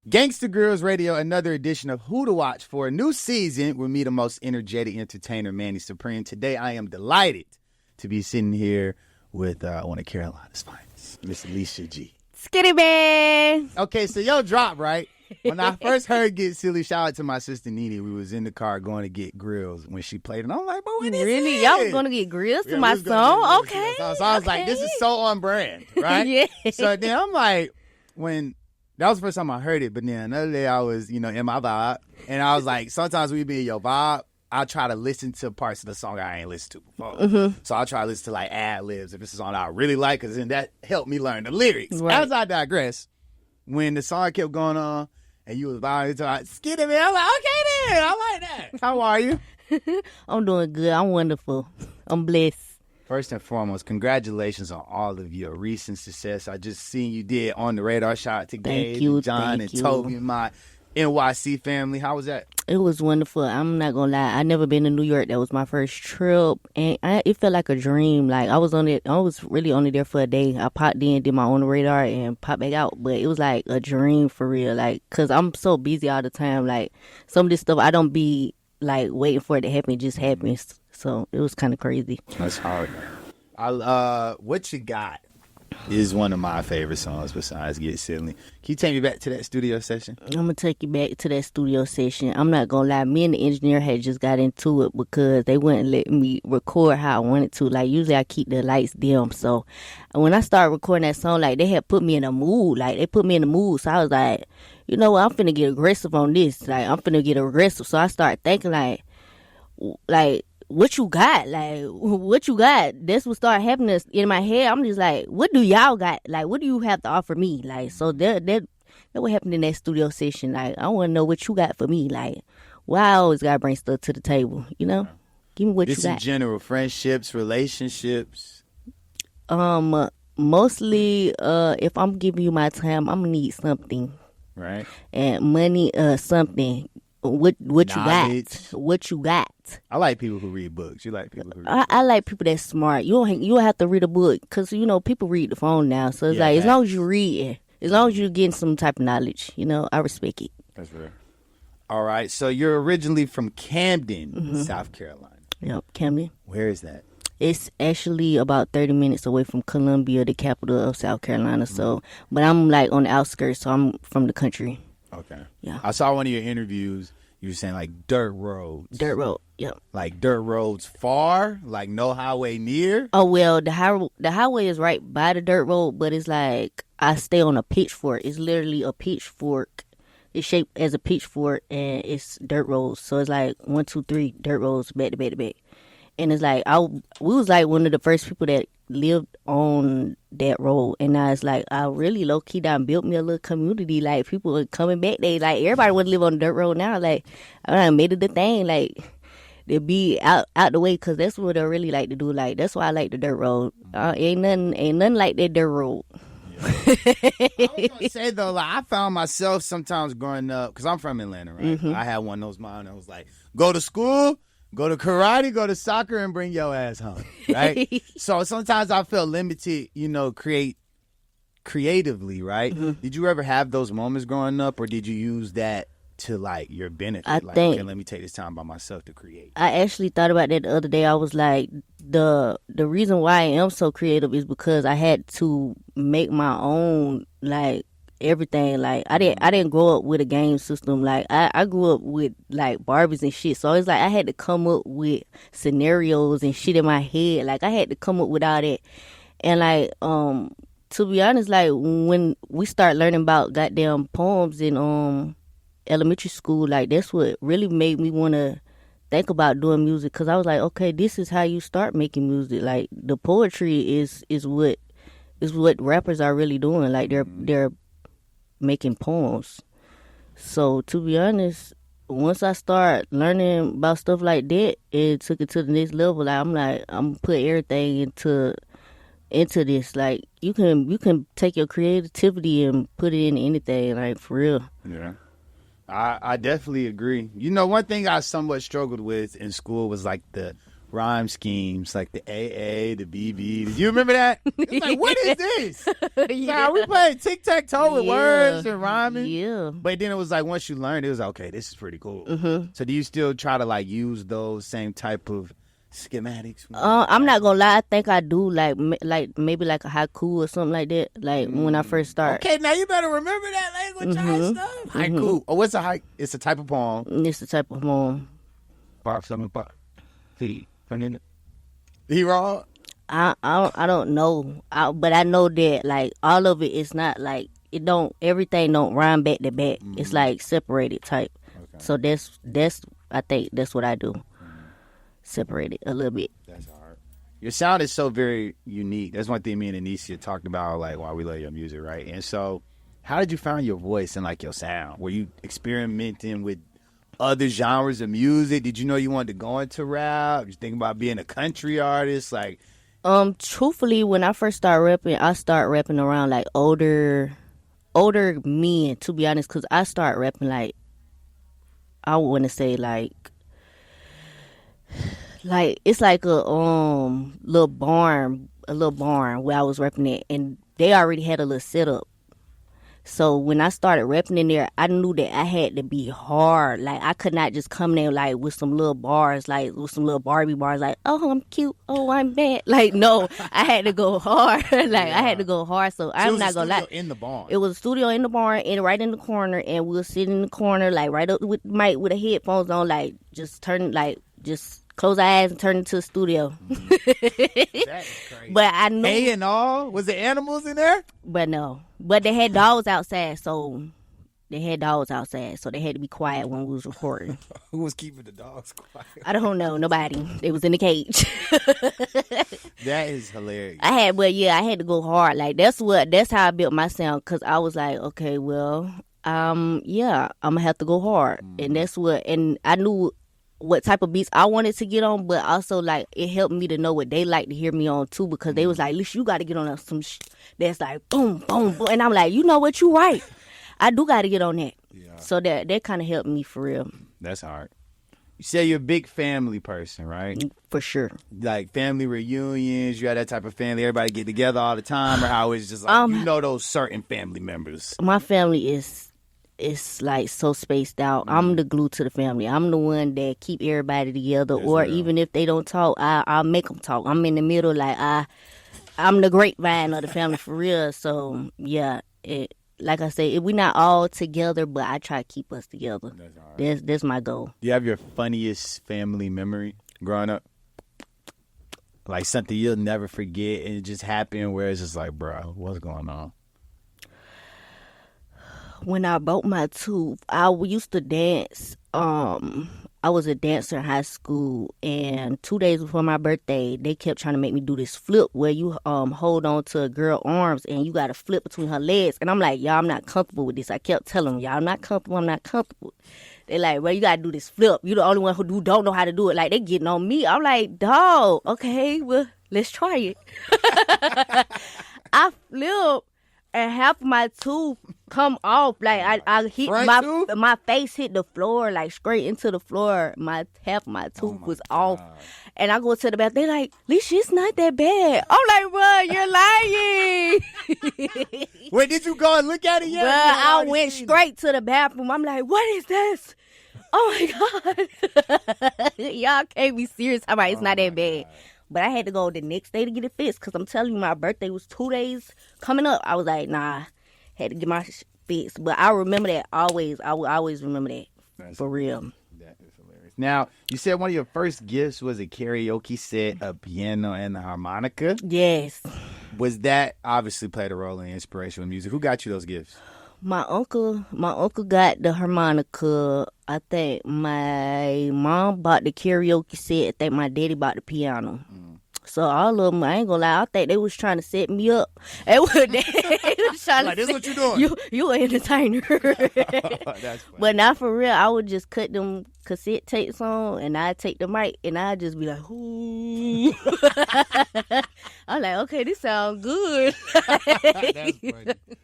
Gangsta Grills Radio, another edition of Who to Watch for a new season with me, the most energetic entertainer, Manny Supreme. Today, I am delighted to be sitting here with one of Carolina's finest, Miss Lisha G. Skedditman. Okay, so yo drop, right? When I first heard Get Silly, shout out to my sister Nene. We was in the car going to get grills when she played it. And I'm like, but what is Really? it? Y'all was going to get grills to my song? Okay. So I was like, this is so on brand, right? Yeah. So then I'm like, that was the first time I heard it, but then another day I was, in my vibe. And I was like, sometimes we be in your vibe. I try to listen to parts of the song I ain't listened to before. Mm-hmm. So I try to listen to like Adlibs if it's a song I really like, because then that helped me learn the lyrics. Right. As I digress, when the song kept going on and you was vibing to like, Skedditman, I'm like, okay then, I like that. How are you? I'm doing good. I'm wonderful. I'm blessed. First and foremost, congratulations on all of your recent success. I just seen you did On the Radar. Shout out to Gabe, John, and Toby, and my NYC family. How was that? It was wonderful. I'm not gonna lie. I never been to New York. That was my first trip, and it felt like a dream. Like I was really only there for a day. I popped in, did my On the Radar, and popped back out. But it was like a dream for real. Like, cause I'm so busy all the time. Like some of this stuff, I don't be like waiting for it to happen. It just happens. So it was kind of crazy. That's hard. What You Got is one of my favorite songs besides Get Silly. Can you take me back to that studio session? I'm going to take you back to that studio session. I'm not going to lie. Me and the engineer had just got into it because they wouldn't let me record how I wanted to. Like, usually I keep the lights dim. So when I started recording that song, like, they had put me in a mood. Like, they put me in the mood. So I was like, you know what? I'm finna get aggressive on this. Like, I'm finna get aggressive. So I started thinking, like, what you got? Like, what you got? That's what started happening in my head. I'm just like, what do y'all got? Like, what do you have to offer me? Like, so that what happened in that studio session. Like, I want to know what you got for me. Like, why I always got to bring stuff to the table, you know? Give me what you got. Just in general, friendships, relationships. Mostly, if I'm giving you my time, I'm going to need something. Right. And money, something. What you got? What you got? I like people who read books. You like people who read books? I like people that's smart. You don't have to read a book because people read the phone now. So it's as long as you read, as long as you're getting some type of knowledge, I respect it. That's rare. All right. So you're originally from Camden, South Carolina. Yep, Camden. Where is that? It's actually about 30 minutes away from Columbia, the capital of South Carolina. So, but I'm like on the outskirts, so I'm from the country. Okay. Yeah. I saw one of your interviews. You were saying like dirt roads. Dirt road. Yep. Like dirt roads far, like no highway near. Oh well, the highway is right by the dirt road, but it's like I stay on a pitchfork. It's literally a pitchfork. It's shaped as a pitchfork, and it's dirt roads. So it's like 1, 2, 3 dirt roads back to back to back. And it's like we was like one of the first people that lived on that road, and now it's like I really low key down built me a little community. Like people are coming back. They like everybody want to live on the dirt road now. Like I made it the thing. Like they be out the way because that's what I really like to do. Like that's why I like the dirt road. Ain't nothing like that dirt road. Yeah. I was gonna say though, like I found myself sometimes growing up because I'm from Atlanta, right? Mm-hmm. I had one of those moms that was like, go to school. Go to karate, go to soccer, and bring your ass home, right? So sometimes I feel limited, creatively, right? Mm-hmm. Did you ever have those moments growing up, or did you use that to, like, your benefit? I think, okay, let me take this time by myself to create. I actually thought about that the other day. I was like, the reason why I am so creative is because I had to make my own, like, everything. Like I didn't grow up with a game system. Like I grew up with like Barbies and shit. So it's like I had to come up with scenarios and shit in my head. Like I had to come up with all that. And like to be honest, like when we start learning about goddamn poems in elementary school, like that's what really made me want to think about doing music. Cause I was like, okay, this is how you start making music. Like the poetry is what rappers are really doing. Like they're making poems. So to be honest, once I start learning about stuff like that, it took it to the next level. Like I'm put everything into this. Like you can take your creativity and put it in anything. Like for real. Yeah, I definitely agree. One thing I somewhat struggled with in school was like the rhyme schemes like the AA, the BB. Did you remember that? It's like, what is this? Nah, we played tic-tac-toe with words and rhyming. Yeah. But then it was like, once you learned, it was like, okay, this is pretty cool. So do you still try to like use those same type of schematics? I'm not gonna lie. I think I do like maybe like a haiku or something like that. Like when I first start. Okay, now you better remember that language and stuff. Haiku. Oh, what's a haiku? It's a type of poem. It's a type of poem. He wrong? I don't know. But I know that like all of it is not like everything don't rhyme back to back. It's like separated type. Okay. So that's I think that's what I do. Separate it a little bit. That's hard. Your sound is so very unique. That's one thing me and Anycia talked about, like, while we love your music, right? And so, how did you find your voice and like your sound? Were you experimenting with other genres of music? Did you know you wanted to go into rap? Did you think about being a country artist? Like, truthfully, when I first started rapping, I started rapping around like older men. To be honest, because I started rapping like I want to say like it's like a little barn where I was rapping it, and they already had a little setup. So when I started rapping in there, I knew that I had to be hard. Like I could not just come there like with some little bars, like with some little Barbie bars, like oh I'm cute, oh I'm bad. Like no, I had to go hard. I had to go hard. So I'm not gonna lie. In the barn. It was a studio in the barn, and right in the corner, and we'll sit in the corner, like right up with Mike with the headphones on, like just close our eyes and turn into a studio. That's crazy. But I knew. Hay and all? Was there animals in there? But no. But they had dogs outside, so they had to be quiet when we was recording. Who was keeping the dogs quiet? I don't know. Nobody. They was in the cage. That is hilarious. I had to go hard. Like that's how I built my sound, because I was like, okay, well, I'm gonna have to go hard, and I knew what type of beats I wanted to get on, but also like it helped me to know what they like to hear me on too, because they was like, Lisha, you got to get on some that's like boom, boom, boom, and I'm like, you know what, you right, I do got to get on that. Yeah. So that kind of helped me for real. That's hard. You say you're a big family person, right? For sure. Like family reunions, you had that type of family, everybody get together all the time, or how it's just like those certain family members? My family it's like so spaced out. I'm the glue to the family. I'm the one that keep everybody together. Even if they don't talk, I'll make them talk. I'm in the middle, like I'm the grapevine of the family for real. So yeah, like I say, we're not all together, but I try to keep us together. That's my goal. Do you have your funniest family memory growing up? Like something you'll never forget and it just happened, where it's just like, bro, what's going on? When I broke my tooth, I used to dance. I was a dancer in high school, and 2 days before my birthday, they kept trying to make me do this flip where you hold on to a girl's arms and you got to flip between her legs. And I'm like, y'all, I'm not comfortable with this. I kept telling them, y'all, I'm not comfortable. They like, well, you got to do this flip. You the only one who don't know how to do it. Like, they getting on me. I'm like, dog, okay, well, let's try it. I flipped. And half of my tooth come off. Like I hit my face hit the floor, like straight into the floor. Half of my tooth was off. God. And I go to the bathroom. They like, Lisha, it's not that bad. I'm like, bro, you're lying. Wait, did you go and look at it yet? Bro, I went straight to the bathroom. I'm like, what is this? Oh my God. Y'all can't be serious. I'm like, it's not that bad. God. But I had to go the next day to get it fixed, because I'm telling you, my birthday was 2 days coming up. I was like, nah, had to get my fixed. But I remember that always. I will always remember that. That's for real. That is hilarious. Now, you said one of your first gifts was a karaoke set, a piano, and a harmonica. Yes. Was that obviously played a role in inspiration with music? Who got you those gifts? My uncle got the harmonica. I think my mom bought the karaoke set. I think my daddy bought the piano. So all of them, I ain't gonna lie, I think they was trying to set me up. They was trying like, this is what you doing. You an entertainer. That's funny. But not for real. I would just cut them cassette tapes on, and I'd take the mic, and I'd just be like, ooh. I'm like, okay, this sounds good. That's funny.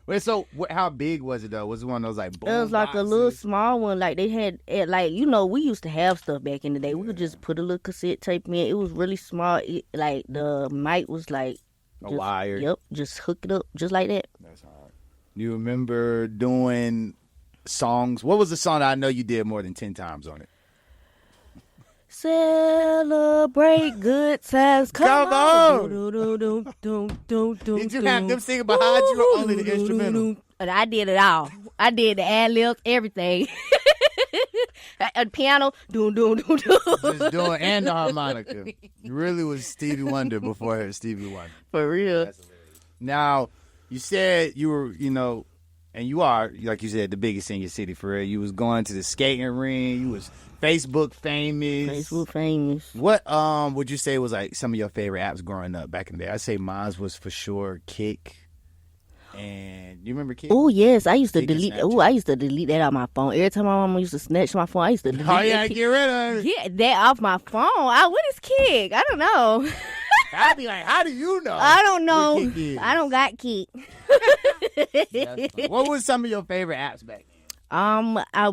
Wait, so how big was it though? Was it one of those like boom It was like boxes? a little small one. Like they had, like we used to have stuff back in the day. We could just put a little cassette tape in. It was really small. Like the mic was like a wire. Yep, just hook it up just like that. That's hard. You remember doing songs? What was the song that I know you did more than 10 times on it? Celebrate good times. Come on. Did you have them singing behind you or only the instrumental? And I did it all. I did the ad-libs, everything. A piano, just doing, and the harmonica. You really was Stevie Wonder before Stevie Wonder. For real. Now, you said you were, and you are, like you said, the biggest in your city, for real. You was going to the skating ring. You was Facebook famous. What would you say was like some of your favorite apps growing up back in the day? I'd say mine was for sure Kick. And you remember Kick? Oh yes, I used to delete. Oh, I used to delete that off my phone. Every time my mama used to snatch my phone, I used to delete. Oh yeah, get rid of it. Get that off my phone. What is Kick? I don't know. I'd be like, how do you know? I don't know. I don't got Kick. What was some of your favorite apps back then?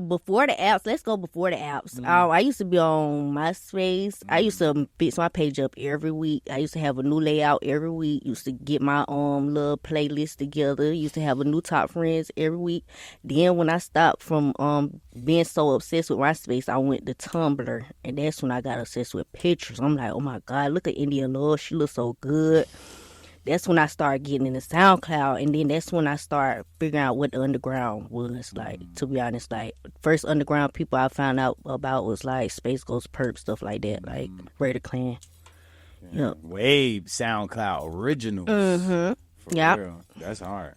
Before the apps, let's go before the apps. I used to be on MySpace. I used to fix my page up every week. I used to have a new layout every week. Used to get my little playlist together. Used to have a new top friends every week. Then when I stopped from being so obsessed with MySpace, I went to Tumblr, and that's when I got obsessed with pictures. I'm like, oh my God, look at India Love. She looks so good. That's when I started getting into SoundCloud, and then that's when I started figuring out what the underground was. Like, to be honest, like, first underground people I found out about was like Space Ghost Perp, stuff like that, like Raider Clan. Yeah. Wave SoundCloud original. Yeah, that's hard.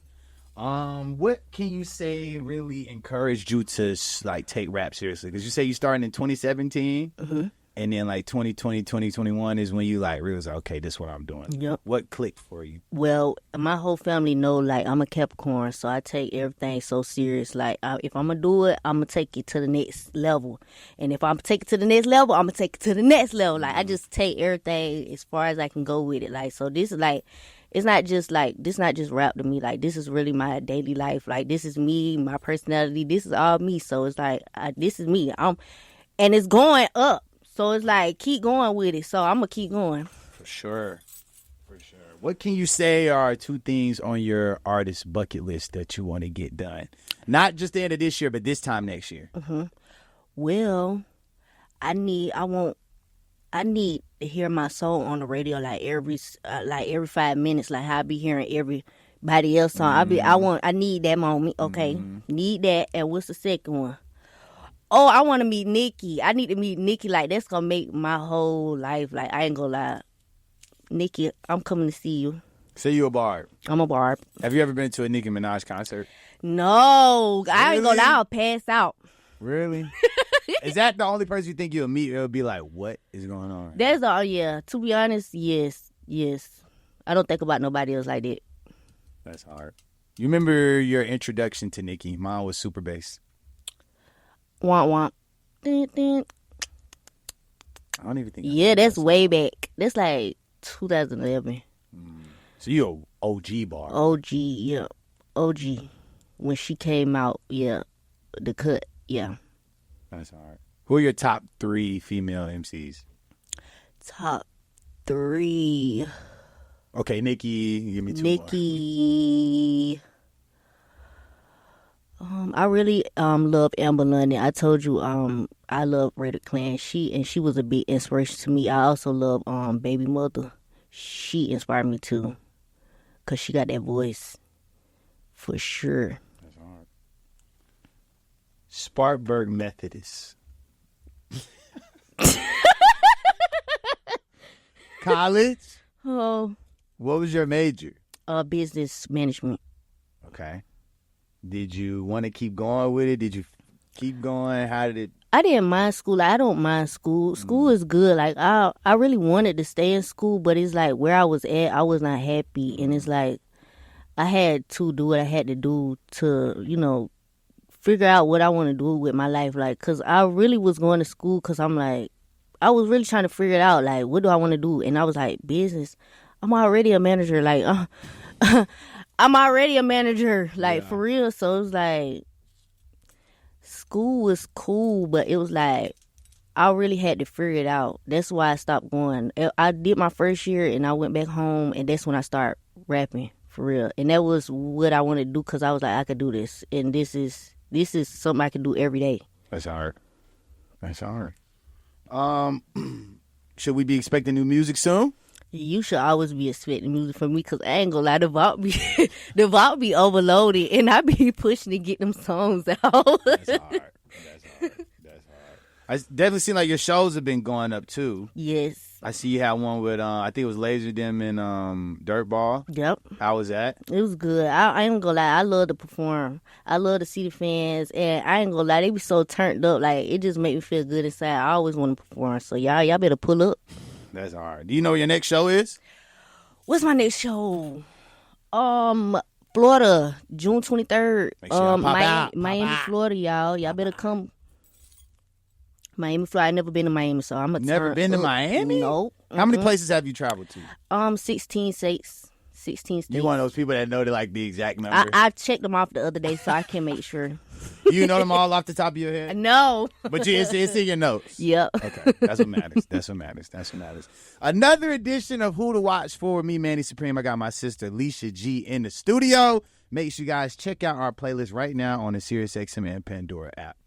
What can you say really encouraged you to like take rap seriously? Because you say you started in 2017. And then like 2020, 2021 is when you like realize, okay, this is what I'm doing. Yep. What clicked for you? Well, my whole family know like I'm a Capricorn, so I take everything so serious. Like if I'm gonna do it, I'm gonna take it to the next level. And if I'm take it to the next level, I'm gonna take it to the next level. Like I just take everything as far as I can go with it. Like so, this is like. It's not just rap to me. Like this is really my daily life. Like this is me, my personality. This is all me. So it's like this is me. And it's going up. So it's like, keep going with it. So I'm going to keep going. For sure. What can you say are 2 things on your artist bucket list that you want to get done? Not just the end of this year, but this time next year. Well, I need to hear my song on the radio like every 5 minutes, like how I be hearing everybody else song. I need that moment. Okay. Need that. And what's the second one? Oh, I want to meet Nikki. I need to meet Nikki. Like, that's going to make my whole life. Like, I ain't going to lie. Nikki, I'm coming to see you. Say you a barb. I'm a barb. Have you ever been to a Nicki Minaj concert? No. Really? I ain't going to lie. I'll pass out. Really? Is that the only person you think you'll meet? It'll be like, what is going on? That's all, yeah. To be honest, yes. I don't think about nobody else like that. That's hard. You remember your introduction to Nicki? Mine was Super Bass. Womp womp. Dun, dun. I don't even think. Yeah, that's way back. That's like 2011. So you a OG bar. OG, yeah. OG. When she came out, yeah. The cut, yeah. That's hard. Who are your top 3 female MCs? Top 3. Okay, Nicki. Give me 2 Nicki. I really love Amber London. I told you I love Raider Clan. She was a big inspiration to me. I also love Baby Mother. She inspired me too, cause she got that voice, for sure. That's hard. Spartanburg Methodist. College? Oh. What was your major? Business management. Okay. Did you want to keep going with it? Did you keep going? How did it? I didn't mind school. I don't mind school. School is good. Like I really wanted to stay in school, but it's like where I was at, I was not happy, and it's like I had to do what I had to do to, figure out what I want to do with my life. Like, cause I really was going to school, cause I'm like, I was really trying to figure it out. Like, what do I want to do? And I was like, business. I'm already a manager. Like, I'm already a manager. Like, for real. So it was like, school was cool, but it was like, I really had to figure it out. That's why I stopped going. I did my first year, and I went back home, and that's when I started rapping, for real. And that was what I wanted to do, because I was like, I could do this. And this is something I can do every day. That's hard. Should we be expecting new music soon? You should always be expecting music from me, because I ain't gonna lie, the vault be overloaded, and I be pushing to get them songs out. That's hard. I definitely seem like your shows have been going up too. Yes. I see you had one with I think it was Laser Dim and Dirtball. Yep. How was that? It was good. I ain't gonna lie, I love to perform. I love to see the fans, and I ain't gonna lie, they be so turned up. Like, it just make me feel good inside. I always want to perform. So y'all better pull up. That's hard. Do you know what your next show is? What's my next show? Florida, June 23rd. Miami, Florida, y'all. Y'all better come. Miami, Florida. I never been to Miami, so I'm never been to Miami. No. How many places have you traveled to? 16 states. 16 states. You one of those people that know like the exact number? I checked them off the other day, so I can make sure. You know them all off the top of your head? No. But it's in your notes. Yep. Okay, that's what matters. Another edition of Who to Watch For with me, Manny Supreme. I got my sister Lisha G in the studio. Make sure you guys check out our playlist right now on the SiriusXM and Pandora app.